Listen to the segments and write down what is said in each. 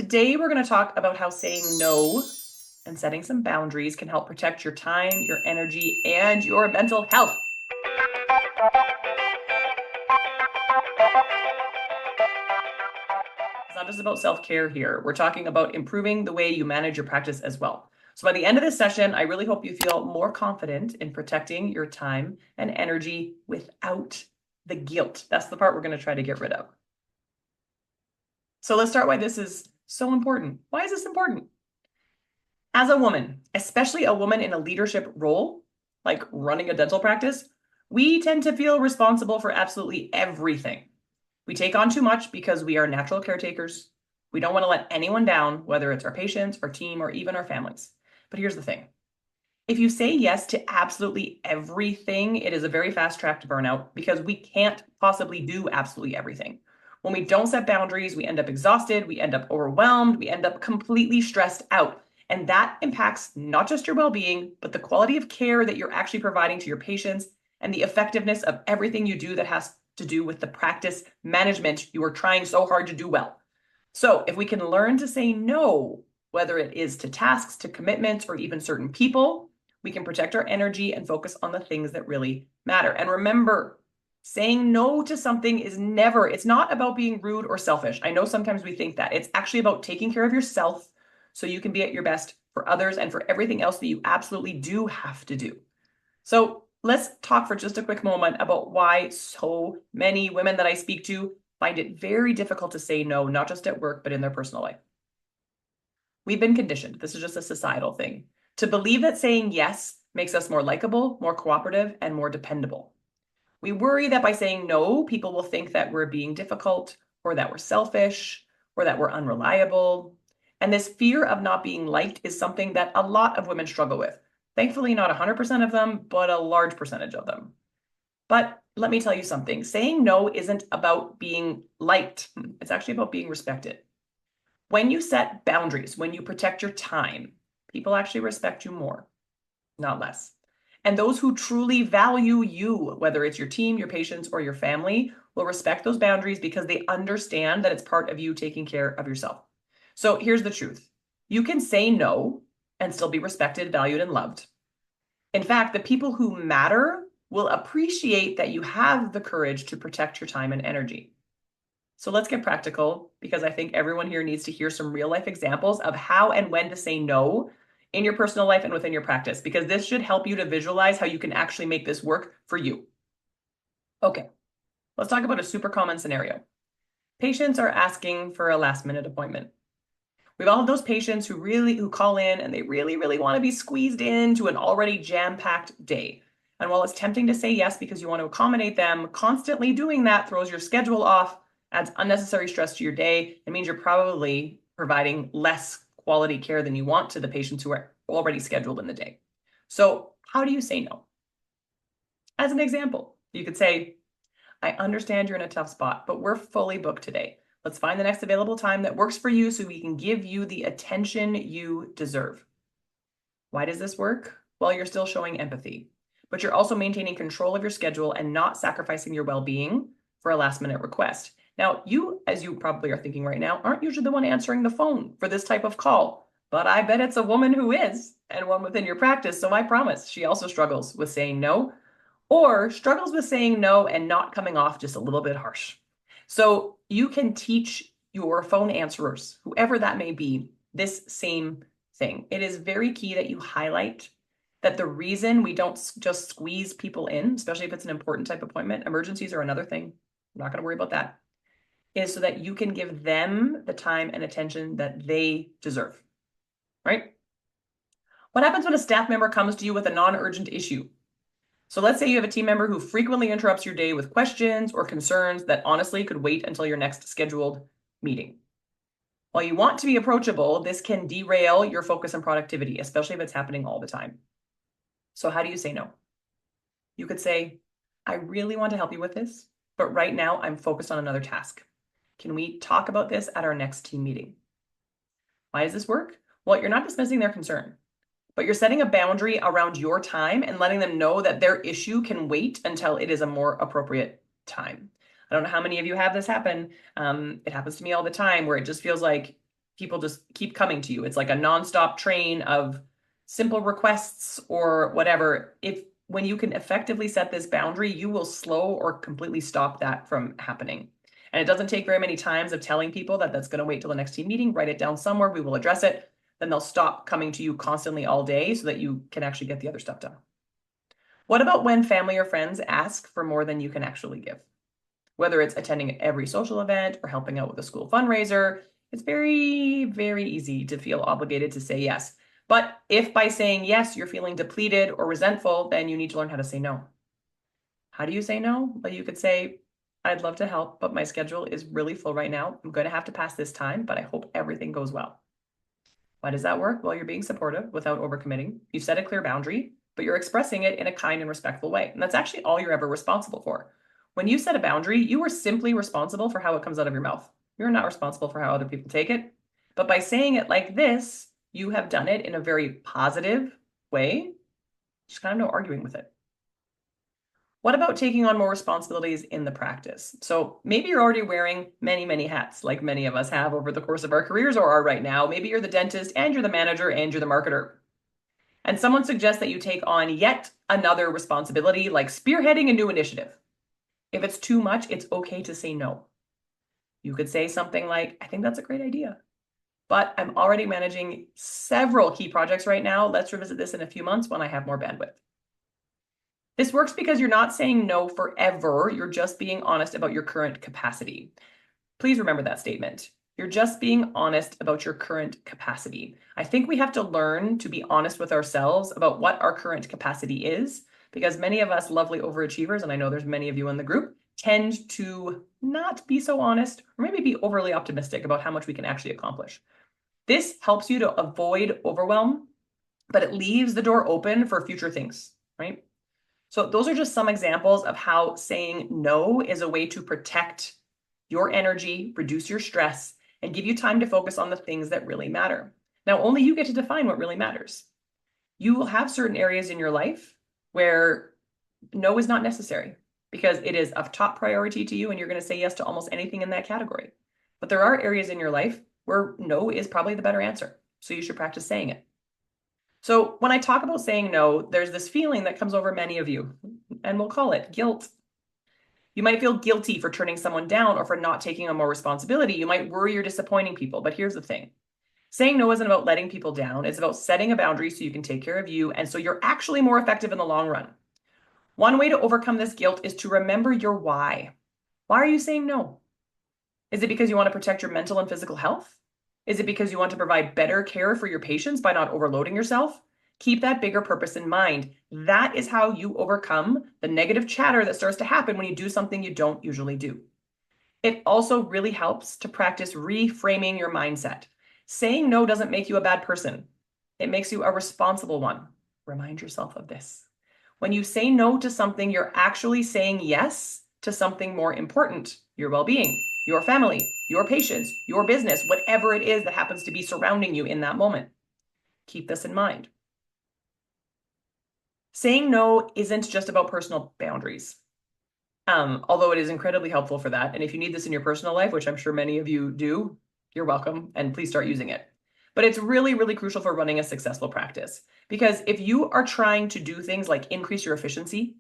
Today, we're going to talk about how saying no and setting some boundaries can help protect your time, your energy, and your mental health. It's not just about self-care here. We're talking about improving the way you manage your practice as well. So by the end of this session, I really hope you feel more confident in protecting your time and energy without the guilt. That's the part we're going to try to get rid of. So let's start why this is so important. Why is this important? As a woman, especially a woman in a leadership role, like running a dental practice, we tend to feel responsible for absolutely everything. We take on too much because we are natural caretakers. We don't want to let anyone down, whether it's our patients, our team, or even our families. But here's the thing. If you say yes to absolutely everything, it is a very fast track to burnout because we can't possibly do absolutely everything. When we don't set boundaries, we end up exhausted, we end up overwhelmed, we end up completely stressed out. And that impacts not just your well-being, but the quality of care that you're actually providing to your patients and the effectiveness of everything you do that has to do with the practice management you are trying so hard to do well. So if we can learn to say no, whether it is to tasks, to commitments, or even certain people, we can protect our energy and focus on the things that really matter. And remember, saying no to something is never, it's not about being rude or selfish. I know sometimes we think that. It's actually about taking care of yourself so you can be at your best for others and for everything else that you absolutely do have to do. So let's talk for just a quick moment about why so many women that I speak to find it very difficult to say no, not just at work, but in their personal life. We've been conditioned, this is just a societal thing, to believe that saying yes makes us more likable, more cooperative, and more dependable. We worry that by saying no, people will think that we're being difficult, or that we're selfish, or that we're unreliable. And this fear of not being liked is something that a lot of women struggle with. Thankfully, not 100% of them, but a large percentage of them. But let me tell you something. Saying no isn't about being liked. It's actually about being respected. When you set boundaries, when you protect your time, people actually respect you more, not less. And those who truly value you, whether it's your team, your patients, or your family, will respect those boundaries because they understand that it's part of you taking care of yourself. So here's the truth. You can say no and still be respected, valued, and loved. In fact, the people who matter will appreciate that you have the courage to protect your time and energy. So let's get practical because I think everyone here needs to hear some real life examples of how and when to say no in your personal life and within your practice, because this should help you to visualize how you can actually make this work for you. Okay, let's talk about a super common scenario. Patients are asking for a last minute appointment. We've all had those patients who call in and they really want to be squeezed into an already jam-packed day. And while it's tempting to say yes because you want to accommodate them, constantly doing that throws your schedule off, adds unnecessary stress to your day. It means you're probably providing less quality care than you want to the patients who are already scheduled in the day. So how do you say no? As an example, you could say, I understand you're in a tough spot, but we're fully booked today. Let's find the next available time that works for you so we can give you the attention you deserve. Why does this work? Well, you're still showing empathy, but you're also maintaining control of your schedule and not sacrificing your well-being for a last-minute request. Now, you, as you probably are thinking right now, aren't usually the one answering the phone for this type of call, but I bet it's a woman who is, and one within your practice, so I promise she also struggles with saying no, or struggles with saying no and not coming off just a little bit harsh. So you can teach your phone answerers, whoever that may be, this same thing. It is very key that you highlight that the reason we don't just squeeze people in, especially if it's an important type appointment, emergencies are another thing, I'm not going to worry about that, is so that you can give them the time and attention that they deserve, right? What happens when a staff member comes to you with a non-urgent issue? So let's say you have a team member who frequently interrupts your day with questions or concerns that honestly could wait until your next scheduled meeting. While you want to be approachable, this can derail your focus and productivity, especially if it's happening all the time. So how do you say no? You could say, I really want to help you with this, but right now I'm focused on another task. Can we talk about this at our next team meeting? Why does this work? Well, you're not dismissing their concern, but you're setting a boundary around your time and letting them know that their issue can wait until it is a more appropriate time. I don't know how many of you have this happen. It happens to me all the time where it just feels like people just keep coming to you. It's like a nonstop train of simple requests or whatever. When you can effectively set this boundary, you will slow or completely stop that from happening. And it doesn't take very many times of telling people that that's going to wait till the next team meeting, write it down somewhere, we will address it. Then they'll stop coming to you constantly all day so that you can actually get the other stuff done. What about when family or friends ask for more than you can actually give? Whether it's attending every social event or helping out with a school fundraiser, it's very, very easy to feel obligated to say yes. But if by saying yes, you're feeling depleted or resentful, then you need to learn how to say no. How do you say no? Well, you could say, I'd love to help, but my schedule is really full right now. I'm going to have to pass this time, but I hope everything goes well. Why does that work? Well, you're being supportive without overcommitting. You've set a clear boundary, but you're expressing it in a kind and respectful way. And that's actually all you're ever responsible for. When you set a boundary, you are simply responsible for how it comes out of your mouth. You're not responsible for how other people take it. But by saying it like this, you have done it in a very positive way. Just kind of no arguing with it. What about taking on more responsibilities in the practice? So maybe you're already wearing many, many hats, like many of us have over the course of our careers or are right now. Maybe you're the dentist and you're the manager and you're the marketer. And someone suggests that you take on yet another responsibility, like spearheading a new initiative. If it's too much, it's okay to say no. You could say something like, I think that's a great idea, but I'm already managing several key projects right now. Let's revisit this in a few months when I have more bandwidth. This works because you're not saying no forever. You're just being honest about your current capacity. Please remember that statement. You're just being honest about your current capacity. I think we have to learn to be honest with ourselves about what our current capacity is, because many of us lovely overachievers, and I know there's many of you in the group, tend to not be so honest or maybe be overly optimistic about how much we can actually accomplish. This helps you to avoid overwhelm, but it leaves the door open for future things, right? So those are just some examples of how saying no is a way to protect your energy, reduce your stress, and give you time to focus on the things that really matter. Now, only you get to define what really matters. You will have certain areas in your life where no is not necessary because it is of top priority to you and you're going to say yes to almost anything in that category. But there are areas in your life where no is probably the better answer. So you should practice saying it. So when I talk about saying no, there's this feeling that comes over many of you, and we'll call it guilt. You might feel guilty for turning someone down or for not taking on more responsibility. You might worry you're disappointing people, but here's the thing. Saying no isn't about letting people down. It's about setting a boundary so you can take care of you, and so you're actually more effective in the long run. One way to overcome this guilt is to remember your why. Why are you saying no? Is it because you want to protect your mental and physical health? Is it because you want to provide better care for your patients by not overloading yourself? Keep that bigger purpose in mind. That is how you overcome the negative chatter that starts to happen when you do something you don't usually do. It also really helps to practice reframing your mindset. Saying no doesn't make you a bad person. It makes you a responsible one. Remind yourself of this. When you say no to something, you're actually saying yes to something more important, your well-being, your family, your patients, your business, whatever it is that happens to be surrounding you in that moment. Keep this in mind. Saying no isn't just about personal boundaries, although it is incredibly helpful for that. And if you need this in your personal life, which I'm sure many of you do, you're welcome, and please start using it. But it's really, really crucial for running a successful practice, because if you are trying to do things like increase your efficiency,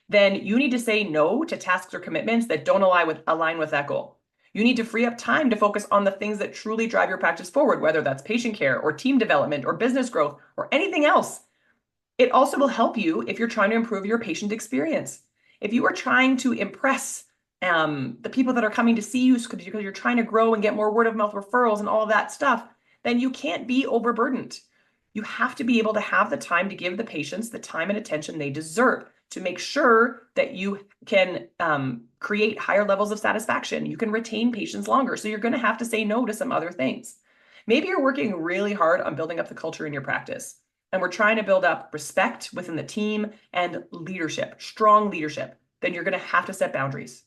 then you need to say no to tasks or commitments that don't align with that goal. You need to free up time to focus on the things that truly drive your practice forward, whether that's patient care or team development or business growth or anything else. It also will help you if you're trying to improve your patient experience. If you are trying to impress the people that are coming to see you because you're trying to grow and get more word of mouth referrals and all of that stuff, then you can't be overburdened. You have to be able to have the time to give the patients the time and attention they deserve to make sure that you can create higher levels of satisfaction. You can retain patients longer. So you're going to have to say no to some other things. Maybe you're working really hard on building up the culture in your practice, and we're trying to build up respect within the team and leadership, strong leadership. Then you're going to have to set boundaries,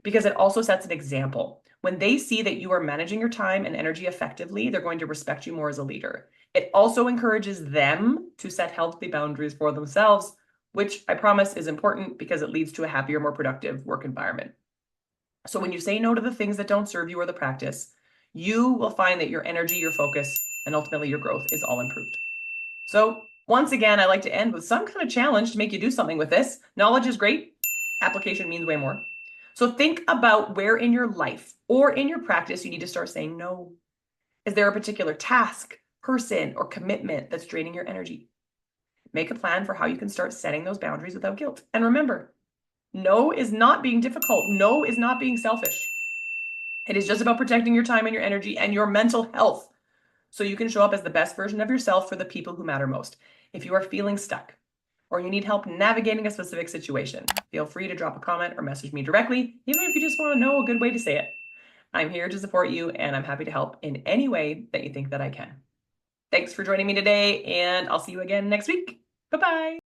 because it also sets an example. When they see that you are managing your time and energy effectively, they're going to respect you more as a leader. It also encourages them to set healthy boundaries for themselves, which I promise is important because it leads to a happier, more productive work environment. So when you say no to the things that don't serve you or the practice, you will find that your energy, your focus, and ultimately your growth is all improved. So once again, I like to end with some kind of challenge to make you do something with this. Knowledge is great. Application means way more. So think about where in your life or in your practice you need to start saying no. Is there a particular task, person, or commitment that's draining your energy? Make a plan for how you can start setting those boundaries without guilt. And remember, no is not being difficult. No is not being selfish. It is just about protecting your time and your energy and your mental health so you can show up as the best version of yourself for the people who matter most. If you are feeling stuck or you need help navigating a specific situation, feel free to drop a comment or message me directly, even if you just want to know a good way to say it. I'm here to support you, and I'm happy to help in any way that you think that I can. Thanks for joining me today, and I'll see you again next week. Bye-bye.